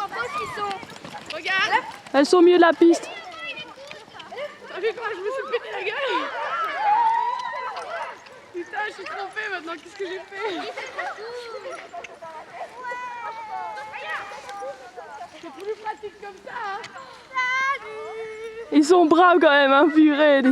vois pas ce qu'ils sont. Regarde. Elles sont au milieu de la piste. T'as vu comment je me suis pété la gueule? Putain, je suis trompée maintenant, qu'est-ce que j'ai fait? C'est plus pratique comme ça, hein. Ils sont braves quand même, hein, purée.